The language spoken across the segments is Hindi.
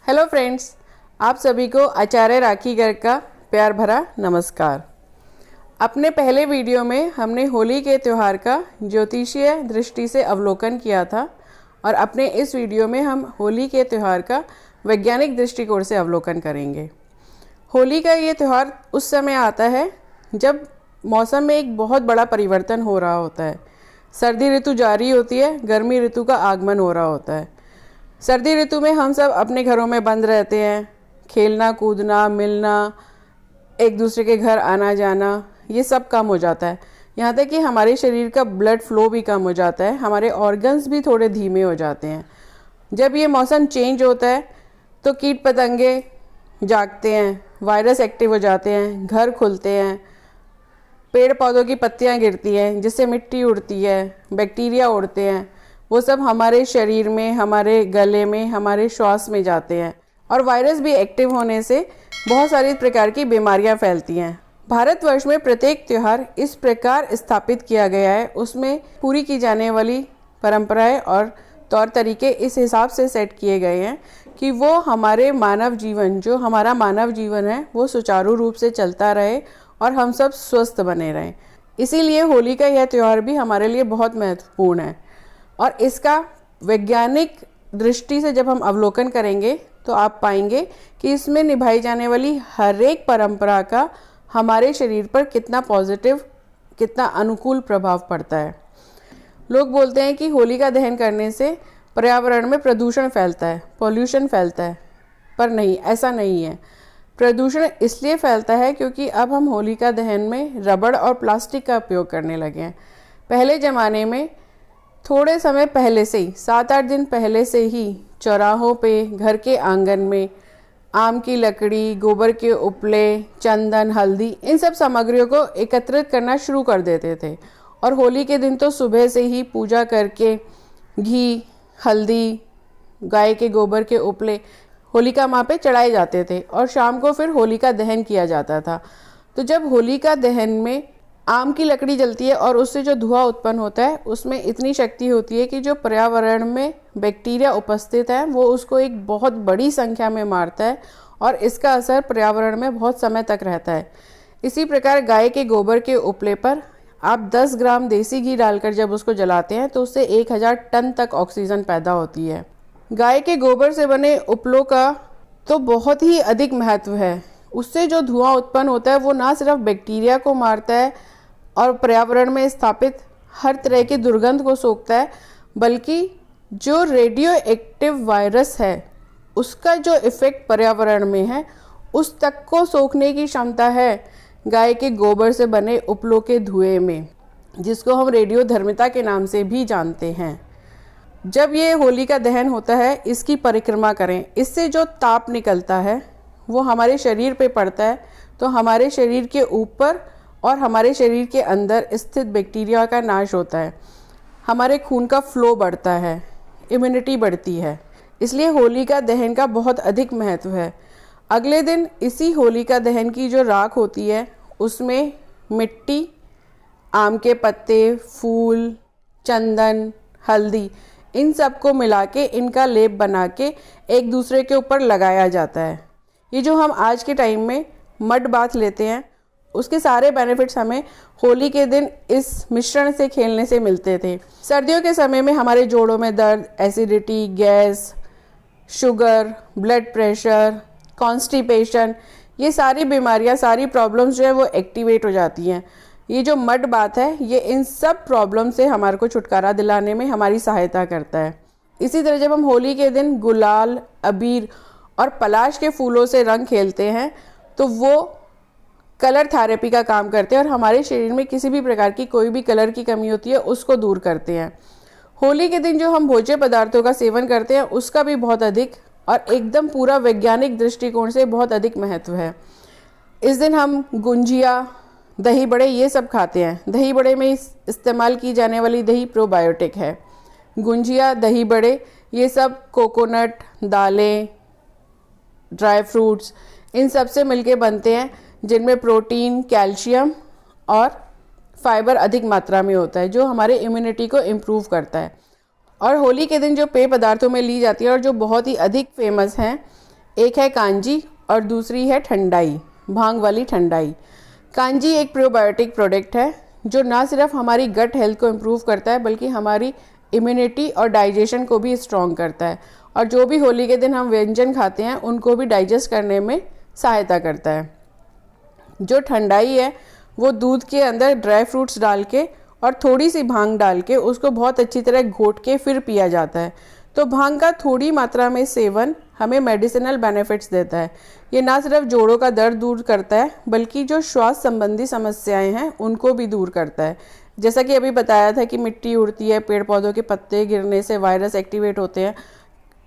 हेलो फ्रेंड्स, आप सभी को आचार्य राखी गर्ग का प्यार भरा नमस्कार। अपने पहले वीडियो में हमने होली के त्यौहार का ज्योतिषीय दृष्टि से अवलोकन किया था और अपने इस वीडियो में हम होली के त्यौहार का वैज्ञानिक दृष्टिकोण से अवलोकन करेंगे। होली का ये त्यौहार उस समय आता है जब मौसम में एक बहुत बड़ा परिवर्तन हो रहा होता है। सर्दी ऋतु जारी होती है, गर्मी ऋतु का आगमन हो रहा होता है। सर्दी ऋतु में हम सब अपने घरों में बंद रहते हैं। खेलना कूदना, मिलना, एक दूसरे के घर आना जाना, ये सब कम हो जाता है। यहाँ तक कि हमारे शरीर का ब्लड फ्लो भी कम हो जाता है, हमारे ऑर्गन्स भी थोड़े धीमे हो जाते हैं। जब ये मौसम चेंज होता है तो कीट पतंगे जागते हैं, वायरस एक्टिव हो जाते हैं, घर खुलते हैं, पेड़ पौधों की पत्तियाँ गिरती हैं जिससे मिट्टी उड़ती है, बैक्टीरिया उड़ते हैं। वो सब हमारे शरीर में, हमारे गले में, हमारे श्वास में जाते हैं और वायरस भी एक्टिव होने से बहुत सारी प्रकार की बीमारियां फैलती हैं। भारतवर्ष में प्रत्येक त्यौहार इस प्रकार स्थापित किया गया है, उसमें पूरी की जाने वाली परंपराएं और तौर तरीके इस हिसाब से सेट किए गए हैं कि वो हमारे मानव जीवन, जो हमारा मानव जीवन है, वो सुचारू रूप से चलता रहे और हम सब स्वस्थ बने रहें। इसीलिए होली का यह त्यौहार भी हमारे लिए बहुत महत्वपूर्ण है और इसका वैज्ञानिक दृष्टि से जब हम अवलोकन करेंगे तो आप पाएंगे कि इसमें निभाई जाने वाली हर एक परंपरा का हमारे शरीर पर कितना पॉजिटिव, कितना अनुकूल प्रभाव पड़ता है। लोग बोलते हैं कि होली का दहन करने से पर्यावरण में प्रदूषण फैलता है, पॉल्यूशन फैलता है, पर नहीं, ऐसा नहीं है। प्रदूषण इसलिए फैलता है क्योंकि अब हम होली का दहन में रबड़ और प्लास्टिक का उपयोग करने लगे हैं। पहले ज़माने में थोड़े समय पहले से ही, 7-8 दिन पहले से ही चौराहों पे, घर के आंगन में आम की लकड़ी, गोबर के उपले, चंदन, हल्दी, इन सब सामग्रियों को एकत्रित करना शुरू कर देते थे और होली के दिन तो सुबह से ही पूजा करके घी, हल्दी, गाय के गोबर के उपले होलिका माँ पे चढ़ाए जाते थे और शाम को फिर होलिका दहन किया जाता था। तो जब होलिका दहन में आम की लकड़ी जलती है और उससे जो धुआं उत्पन्न होता है, उसमें इतनी शक्ति होती है कि जो पर्यावरण में बैक्टीरिया उपस्थित है वो उसको एक बहुत बड़ी संख्या में मारता है और इसका असर पर्यावरण में बहुत समय तक रहता है। इसी प्रकार गाय के गोबर के उपले पर आप 10 ग्राम देसी घी डालकर जब उसको जलाते हैं तो उससे 1000 टन तक ऑक्सीजन पैदा होती है। गाय के गोबर से बने उपलों का तो बहुत ही अधिक महत्व है। उससे जो धुआं उत्पन्न होता है वो ना सिर्फ बैक्टीरिया को मारता है और पर्यावरण में स्थापित हर तरह की दुर्गंध को सोखता है, बल्कि जो रेडियो एक्टिव वायरस है उसका जो इफ़ेक्ट पर्यावरण में है उस तक को सोखने की क्षमता है गाय के गोबर से बने उपलों के धुएं में, जिसको हम रेडियोधर्मिता के नाम से भी जानते हैं। जब ये होली का दहन होता है, इसकी परिक्रमा करें, इससे जो ताप निकलता है वो हमारे शरीर पे पड़ता है तो हमारे शरीर के ऊपर और हमारे शरीर के अंदर स्थित बैक्टीरिया का नाश होता है, हमारे खून का फ्लो बढ़ता है, इम्यूनिटी बढ़ती है। इसलिए होली का दहन का बहुत अधिक महत्व है। अगले दिन इसी होली का दहन की जो राख होती है उसमें मिट्टी, आम के पत्ते, फूल, चंदन, हल्दी, इन सब को मिला के इनका लेप बना के एक दूसरे के ऊपर लगाया जाता है। ये जो हम आज के टाइम में मड बाथ लेते हैं उसके सारे बेनिफिट्स हमें होली के दिन इस मिश्रण से खेलने से मिलते थे। सर्दियों के समय में हमारे जोड़ों में दर्द, acidity, gas, sugar, blood pressure, constipation, ये सारी बीमारियां, सारी प्रॉब्लम्स जो है वो एक्टिवेट हो जाती हैं। ये जो मड बाथ है ये इन सब प्रॉब्लम से हमारे को छुटकारा दिलाने में हमारी सहायता करता है। इसी तरह जब हम होली के दिन गुलाल, अबीर और पलाश के फूलों से रंग खेलते हैं तो वो कलर थेरेपी का काम करते हैं और हमारे शरीर में किसी भी प्रकार की कोई भी कलर की कमी होती है उसको दूर करते हैं। होली के दिन जो हम भोज्य पदार्थों का सेवन करते हैं उसका भी बहुत अधिक और एकदम पूरा वैज्ञानिक दृष्टिकोण से बहुत अधिक महत्व है। इस दिन हम गुंजिया, दही बड़े, ये सब खाते हैं। दही बड़े में इस्तेमाल की जाने वाली दही प्रोबायोटिक है। गुंजिया, दही बड़े, ये सब कोकोनट, दालें, ड्राई फ्रूट्स, इन सब से मिलके बनते हैं जिनमें प्रोटीन, कैल्शियम और फाइबर अधिक मात्रा में होता है जो हमारे इम्यूनिटी को इम्प्रूव करता है। और होली के दिन जो पेय पदार्थों में ली जाती है और जो बहुत ही अधिक फेमस हैं, एक है कांजी और दूसरी है ठंडाई, भांग वाली ठंडाई। कांजी एक प्रोबायोटिक प्रोडक्ट है जो ना सिर्फ हमारी गट हेल्थ को इम्प्रूव करता है बल्कि हमारी इम्यूनिटी और डाइजेशन को भी स्ट्रॉन्ग करता है, और जो भी होली के दिन हम व्यंजन खाते हैं उनको भी डाइजेस्ट करने में सहायता करता है। जो ठंडाई है वो दूध के अंदर ड्राई फ्रूट्स डाल के और थोड़ी सी भांग डाल के उसको बहुत अच्छी तरह घोट के फिर पिया जाता है। तो भांग का थोड़ी मात्रा में सेवन हमें मेडिसिनल बेनिफिट्स देता है। ये ना सिर्फ जोड़ों का दर्द दूर करता है बल्कि जो श्वास संबंधी समस्याएं हैं उनको भी दूर करता है। जैसा कि अभी बताया था कि मिट्टी उड़ती है, पेड़ पौधों के पत्ते गिरने से वायरस एक्टिवेट होते हैं,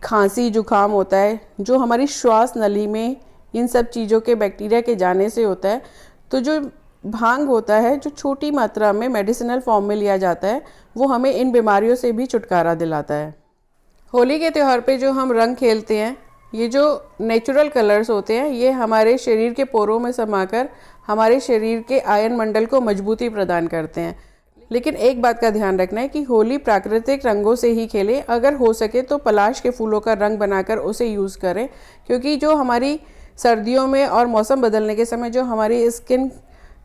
खांसी जुकाम होता है जो हमारी श्वास नली में इन सब चीज़ों के बैक्टीरिया के जाने से होता है। तो जो भांग होता है जो छोटी मात्रा में मेडिसिनल फॉर्म में लिया जाता है वो हमें इन बीमारियों से भी छुटकारा दिलाता है। होली के त्यौहार पे जो हम रंग खेलते हैं, ये जो नेचुरल कलर्स होते हैं ये हमारे शरीर के पोरों में समाकर हमारे शरीर के आयन मंडल को मजबूती प्रदान करते हैं। लेकिन एक बात का ध्यान रखना है कि होली प्राकृतिक रंगों से ही खेलें। अगर हो सके तो पलाश के फूलों का रंग बनाकर उसे यूज़ करें, क्योंकि जो हमारी सर्दियों में और मौसम बदलने के समय जो हमारी स्किन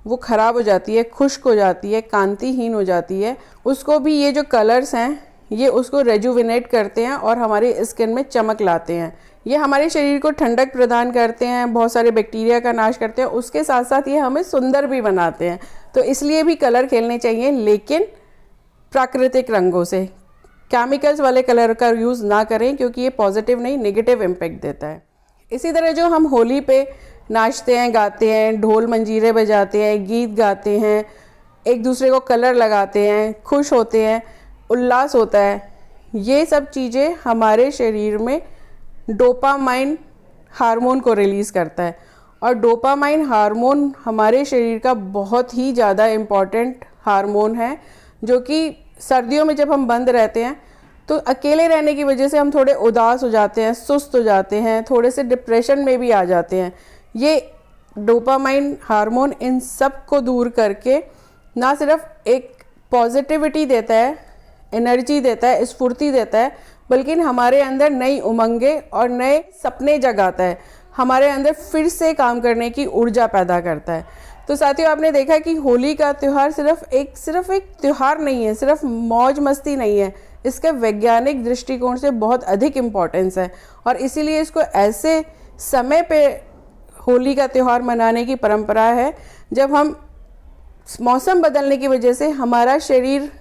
वो ख़राब हो जाती है, खुश्क हो जाती है, कांतिहीन हो जाती है, उसको भी ये जो कलर्स हैं ये उसको रेजुविनेट करते हैं और हमारी स्किन में चमक लाते हैं। ये हमारे शरीर को ठंडक प्रदान करते हैं, बहुत सारे बैक्टीरिया का नाश करते हैं, उसके साथ साथ ये हमें सुंदर भी बनाते हैं। तो इसलिए भी कलर खेलने चाहिए, लेकिन प्राकृतिक रंगों से। केमिकल्स वाले कलर का यूज़ ना करें क्योंकि ये पॉजिटिव नहीं नेगेटिव इम्पैक्ट देता है। इसी तरह जो हम होली पे नाचते हैं, गाते हैं, ढोल मंजीरे बजाते हैं, गीत गाते हैं, एक दूसरे को कलर लगाते हैं, खुश होते हैं, उल्लास होता है, ये सब चीज़ें हमारे शरीर में डोपामाइन हार्मोन को रिलीज़ करता है। और डोपामाइन हार्मोन हमारे शरीर का बहुत ही ज़्यादा इम्पॉर्टेंट हार्मोन है, जो कि सर्दियों में जब हम बंद रहते हैं तो अकेले रहने की वजह से हम थोड़े उदास हो जाते हैं, सुस्त हो जाते हैं, थोड़े से डिप्रेशन में भी आ जाते हैं। ये डोपामाइन हार्मोन इन सब को दूर करके ना सिर्फ एक पॉजिटिविटी देता है, एनर्जी देता है, स्फूर्ति देता है, बल्कि हमारे अंदर नई उमंगे और नए सपने जगाता है, हमारे अंदर फिर से काम करने की ऊर्जा पैदा करता है। तो साथियों, आपने देखा कि होली का त्यौहार सिर्फ एक त्यौहार नहीं है, सिर्फ मौज मस्ती नहीं है, इसके वैज्ञानिक दृष्टिकोण से बहुत अधिक इम्पोर्टेंस है। और इसीलिए इसको ऐसे समय पे होली का त्यौहार मनाने की परंपरा है जब हम मौसम बदलने की वजह से हमारा शरीर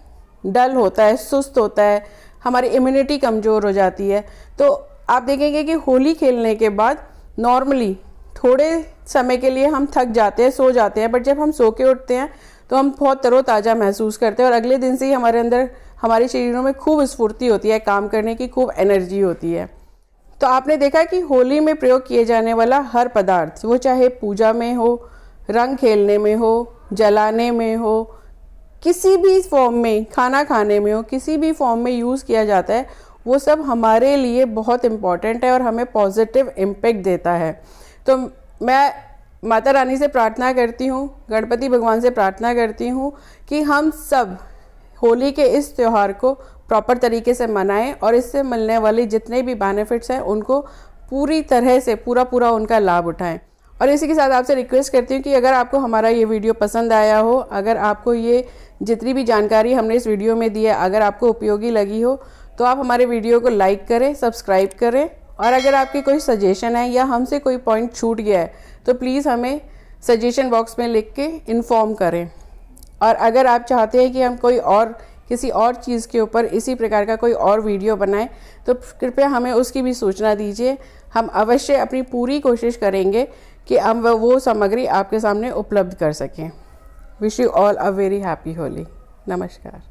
डल होता है, सुस्त होता है, हमारी इम्यूनिटी कमज़ोर हो जाती है। तो आप देखेंगे कि होली खेलने के बाद नॉर्मली थोड़े समय के लिए हम थक जाते हैं, सो जाते हैं, बट जब हम सो के उठते हैं तो हम बहुत तरोताज़ा महसूस करते हैं और अगले दिन से ही हमारे अंदर, हमारे शरीरों में खूब स्फूर्ति होती है, काम करने की खूब एनर्जी होती है। तो आपने देखा कि होली में प्रयोग किए जाने वाला हर पदार्थ, वो चाहे पूजा में हो, रंग खेलने में हो, जलाने में हो, किसी भी फॉर्म में, खाना खाने में हो, किसी भी फॉर्म में यूज़ किया जाता है, वो सब हमारे लिए बहुत इम्पॉर्टेंट है और हमें पॉजिटिव इम्पैक्ट देता है। तो मैं माता रानी से प्रार्थना करती हूँ, गणपति भगवान से प्रार्थना करती हूँ कि हम सब होली के इस त्यौहार को प्रॉपर तरीके से मनाएं और इससे मिलने वाली जितने भी बेनिफिट्स हैं उनको पूरी तरह से पूरा उनका लाभ उठाएं। और इसी के साथ आपसे रिक्वेस्ट करती हूँ कि अगर आपको हमारा ये वीडियो पसंद आया हो, अगर आपको ये जितनी भी जानकारी हमने इस वीडियो में दी है अगर आपको उपयोगी लगी हो, तो आप हमारे वीडियो को लाइक करें, सब्सक्राइब करें, और अगर आपकी कोई सजेशन है या हमसे कोई पॉइंट छूट गया है तो प्लीज़ हमें सजेशन बॉक्स में लिख के इन्फॉर्म करें। और अगर आप चाहते हैं कि हम किसी और चीज़ के ऊपर इसी प्रकार का कोई और वीडियो बनाएं तो कृपया हमें उसकी भी सूचना दीजिए। हम अवश्य अपनी पूरी कोशिश करेंगे कि हम वो सामग्री आपके सामने उपलब्ध कर सकें। Wish you all a very happy Holi. नमस्कार।